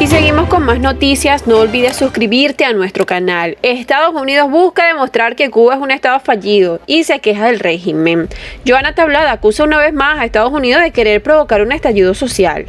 Y seguimos con más noticias. No olvides suscribirte a nuestro canal. Estados Unidos busca demostrar que Cuba es un estado fallido y se queja del régimen. Joana Tablada acusa una vez más a Estados Unidos de querer provocar un estallido social.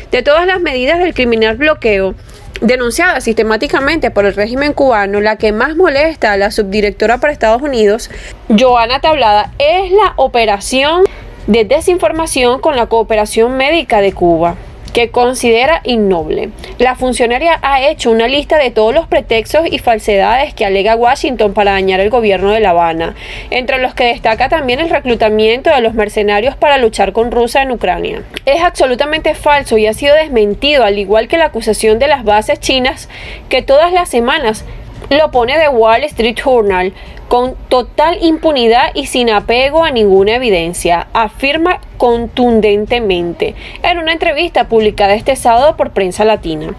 De todas las medidas del criminal bloqueo denunciada sistemáticamente por el régimen cubano, la que más molesta a la subdirectora para Estados Unidos, Joana Tablada, es la operación de desinformación con la cooperación médica de Cuba, que considera innoble. La funcionaria ha hecho una lista de todos los pretextos y falsedades que alega Washington para dañar el gobierno de La Habana, entre los que destaca también el reclutamiento de los mercenarios para luchar con Rusia en Ucrania. Es absolutamente falso y ha sido desmentido, al igual que la acusación de las bases chinas que todas las semanas lo pone The Wall Street Journal, con total impunidad y sin apego a ninguna evidencia, afirma contundentemente en una entrevista publicada este sábado por Prensa Latina.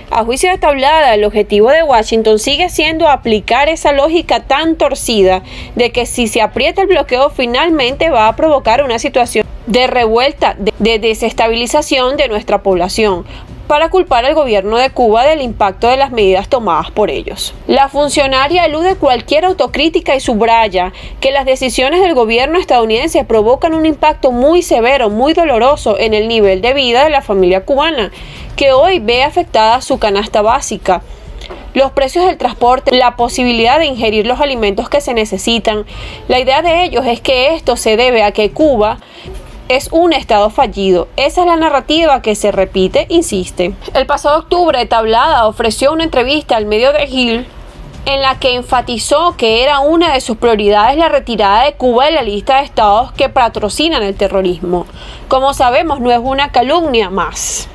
A juicio de Tablada, el objetivo de Washington sigue siendo aplicar esa lógica tan torcida de que si se aprieta el bloqueo finalmente va a provocar una situación de revuelta, de desestabilización de nuestra población, para culpar al gobierno de Cuba del impacto de las medidas tomadas por ellos. La funcionaria elude cualquier autocrítica y subraya que las decisiones del gobierno estadounidense provocan un impacto muy severo, muy doloroso en el nivel de vida de la familia cubana, que hoy ve afectada su canasta básica, los precios del transporte, la posibilidad de ingerir los alimentos que se necesitan. La idea de ellos es que esto se debe a que Cuba es un estado fallido. Esa es la narrativa que se repite, insiste. El pasado octubre, Tablada ofreció una entrevista al medio The Hill en la que enfatizó que era una de sus prioridades la retirada de Cuba de la lista de estados que patrocinan el terrorismo. Como sabemos, no es una calumnia más.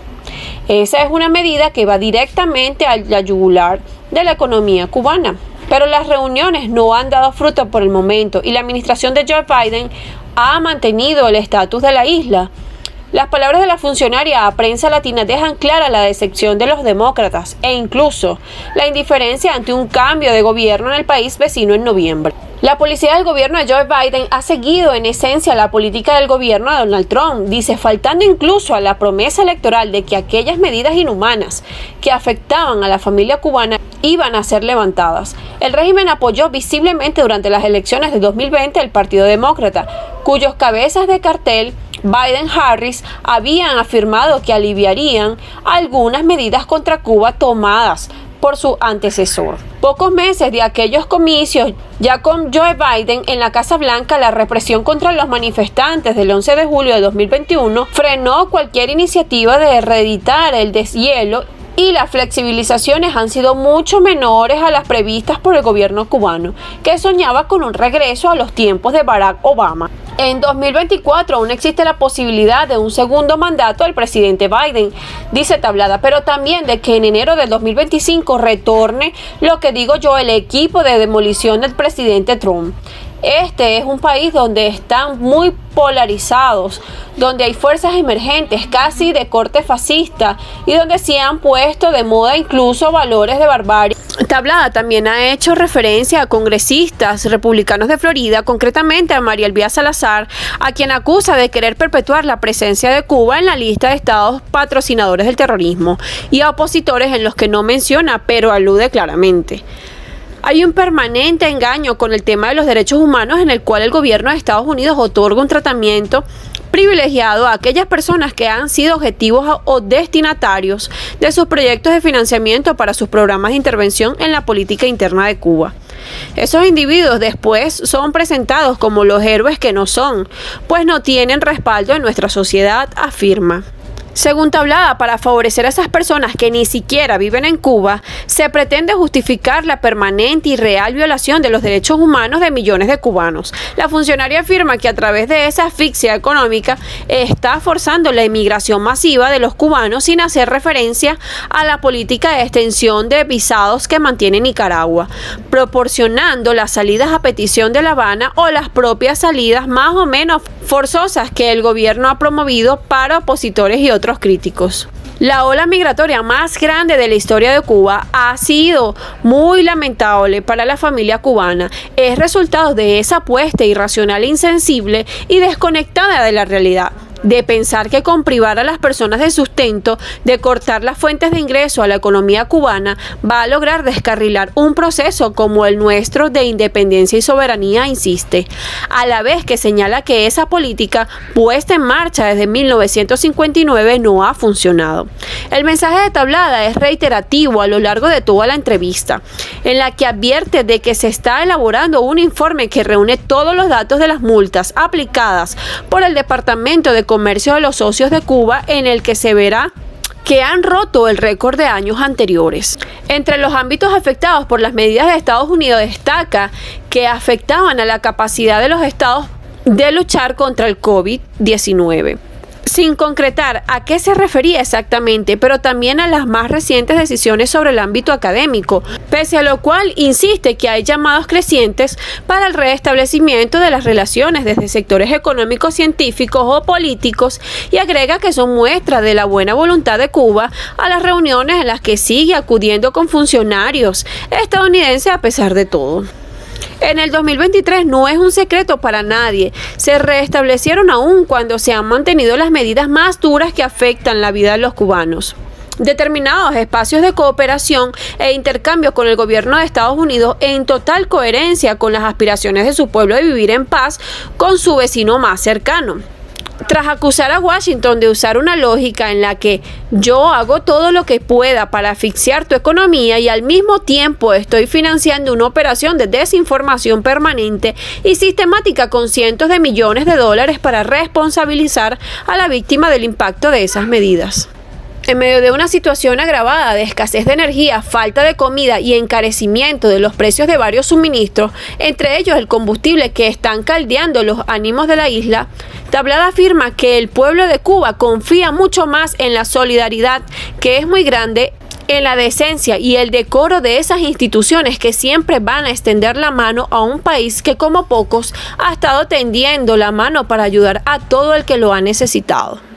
Esa es una medida que va directamente a la yugular de la economía cubana. Pero las reuniones no han dado fruto por el momento y la administración de Joe Biden ha mantenido el estatus de la isla. Las palabras de la funcionaria a Prensa Latina dejan clara la decepción de los demócratas e incluso la indiferencia ante un cambio de gobierno en el país vecino en noviembre. La policía del gobierno de Joe Biden ha seguido en esencia la política del gobierno de Donald Trump, dice, faltando incluso a la promesa electoral de que aquellas medidas inhumanas que afectaban a la familia cubana iban a ser levantadas. El régimen apoyó visiblemente durante las elecciones de 2020 al Partido Demócrata, cuyos cabezas de cartel Biden-Harris habían afirmado que aliviarían algunas medidas contra Cuba tomadas por su antecesor. Pocos meses de aquellos comicios, ya con Joe Biden en la Casa Blanca, la represión contra los manifestantes del 11 de julio de 2021 frenó cualquier iniciativa de reeditar el deshielo y las flexibilizaciones han sido mucho menores a las previstas por el gobierno cubano, que soñaba con un regreso a los tiempos de Barack Obama. En 2024 aún existe la posibilidad de un segundo mandato del presidente Biden, dice Tablada, pero también de que en enero de 2025 retorne, lo que digo yo, el equipo de demolición del presidente Trump. Este es un país donde están muy polarizados, donde hay fuerzas emergentes casi de corte fascista y donde se han puesto de moda incluso valores de barbarie. Tablada también ha hecho referencia a congresistas republicanos de Florida, concretamente a María Elvia Salazar, a quien acusa de querer perpetuar la presencia de Cuba en la lista de estados patrocinadores del terrorismo, y a opositores en los que no menciona, pero alude claramente. Hay un permanente engaño con el tema de los derechos humanos en el cual el gobierno de Estados Unidos otorga un tratamiento privilegiado a aquellas personas que han sido objetivos o destinatarios de sus proyectos de financiamiento para sus programas de intervención en la política interna de Cuba. Esos individuos después son presentados como los héroes que no son, pues no tienen respaldo en nuestra sociedad, afirma. Según Tablada, para favorecer a esas personas que ni siquiera viven en Cuba, se pretende justificar la permanente y real violación de los derechos humanos de millones de cubanos. La funcionaria afirma que a través de esa asfixia económica está forzando la inmigración masiva de los cubanos sin hacer referencia a la política de extensión de visados que mantiene Nicaragua, proporcionando las salidas a petición de La Habana o las propias salidas más o menos forzosas que el gobierno ha promovido para opositores y otros críticos. La ola migratoria más grande de la historia de Cuba ha sido muy lamentable para la familia cubana. Es resultado de esa apuesta irracional, insensible y desconectada de la realidad. de pensar que con privar a las personas de sustento, de cortar las fuentes de ingreso a la economía cubana, va a lograr descarrilar un proceso como el nuestro de independencia y soberanía, insiste, a la vez que señala que esa política puesta en marcha desde 1959 no ha funcionado. El mensaje de Tablada es reiterativo a lo largo de toda la entrevista, en la que advierte de que se está elaborando un informe que reúne todos los datos de las multas aplicadas por el Departamento de Comercio de los Socios de Cuba, en el que se verá que han roto el récord de años anteriores. Entre los ámbitos afectados por las medidas de Estados Unidos destaca que afectaban a la capacidad de los estados de luchar contra el COVID-19. Sin concretar a qué se refería exactamente, pero también a las más recientes decisiones sobre el ámbito académico, pese a lo cual insiste que hay llamados crecientes para el restablecimiento de las relaciones desde sectores económicos, científicos o políticos, y agrega que son muestra de la buena voluntad de Cuba a las reuniones en las que sigue acudiendo con funcionarios estadounidenses a pesar de todo. En el 2023 no es un secreto para nadie, se restablecieron aún cuando se han mantenido las medidas más duras que afectan la vida de los cubanos. Determinados espacios de cooperación e intercambio con el gobierno de Estados Unidos en total coherencia con las aspiraciones de su pueblo de vivir en paz con su vecino más cercano. Tras acusar a Washington de usar una lógica en la que yo hago todo lo que pueda para asfixiar tu economía y al mismo tiempo estoy financiando una operación de desinformación permanente y sistemática con cientos de millones de dólares para responsabilizar a la víctima del impacto de esas medidas. En medio de una situación agravada de escasez de energía, falta de comida y encarecimiento de los precios de varios suministros, entre ellos el combustible, que están caldeando los ánimos de la isla, Tablada afirma que el pueblo de Cuba confía mucho más en la solidaridad, que es muy grande, en la decencia y el decoro de esas instituciones que siempre van a extender la mano a un país que, como pocos, ha estado tendiendo la mano para ayudar a todo el que lo ha necesitado.